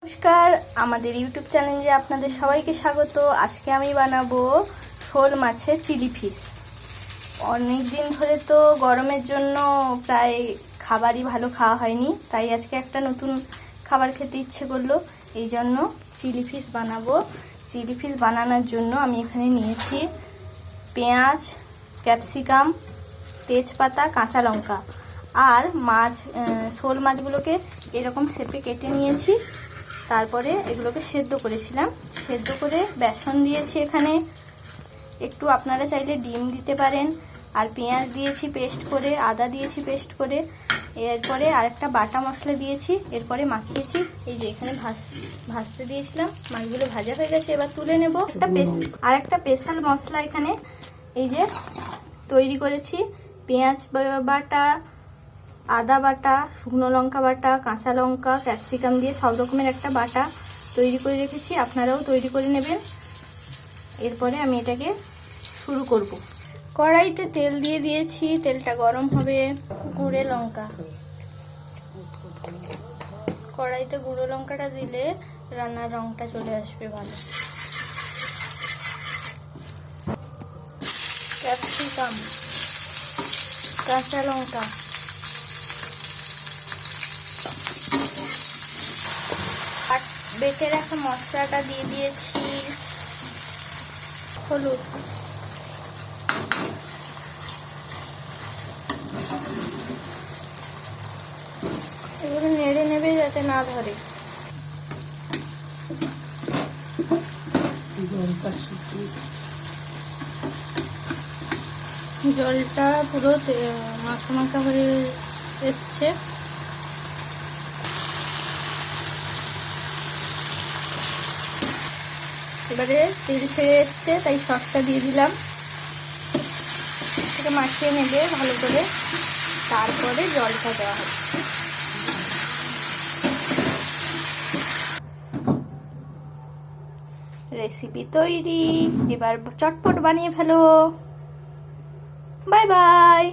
নমস্কার, আমাদের ইউটিউব চ্যানেলে আপনাদের সবাইকে স্বাগত। আজকে আমি বানাবো শোল মাছের চিলি ফিশ। অনেক দিন ধরে তো গরমের জন্য প্রায় খাবারই ভালো খাওয়া হয়নি, তাই আজকে একটা নতুন খাবার খেতে ইচ্ছে করলো, এই জন্য চিলি ফিশ বানাবো। চিলি ফিশ বানানোর জন্য আমি এখানে নিয়েছি পেঁয়াজ, ক্যাপসিকাম, তেজপাতা, কাঁচা লঙ্কা আর শোল মাছগুলোকে এরকম শেপে কেটে নিয়েছি। তারপরে এগুলোকে সেদ্ধ করেছিলাম, সেদ্ধ করে বেসন দিয়েছি এখানে একটু, আপনারা চাইলে ডিম দিতে পারেন। আর পেঁয়াজ দিয়েছি পেস্ট করে, আদা দিয়েছি পেস্ট করে, এরপরে আরেকটা বাটা মশলা দিয়েছি, এরপরে মাখিয়েছি। এই যে এখানে ভাজতে দিয়েছিলাম, মাছগুলো ভাজা হয়ে গেছে, এবার তুলে নেব। একটা স্পেশাল মশলা এখানে এই যে তৈরি করেছি, পেঁয়াজ বাটা, আদা বাটা, শুকনো লঙ্কা বাটা, কাঁচা লঙ্কা, ক্যাপসিকাম দিয়ে সব রকমের একটা বাটা তৈরি করে রেখেছি, আপনারাও তৈরি করে নেবেন। এরপরে আমি এটাকে শুরু করব। কড়াইতে তেল দিয়ে দিয়েছি, তেলটা গরম হবে। গুঁড়ো লঙ্কা, কড়াইতে গুঁড়ো লঙ্কাটা দিলে রান্নার রংটা চলে আসবে ভালো। ক্যাপসিকাম, কাঁচা লঙ্কা, বেটে রাখা মশলাটা দিয়ে দিয়েছি, হলুদ, এগুলো নেড়ে নেবে যাতে না ধরে। জলটা পুরো মাখা মাখা হয়ে এসছে। এবারে তেল ছেড়ে এসছে, তাই সসটা দিয়ে দিলাম। এটা মাখিয়ে নেবে ভালো করে, তারপরে জলটা দেওয়া হবে। রেসিপি তৈরি, এবার চটপট বানিয়ে ফেলো। Bye bye.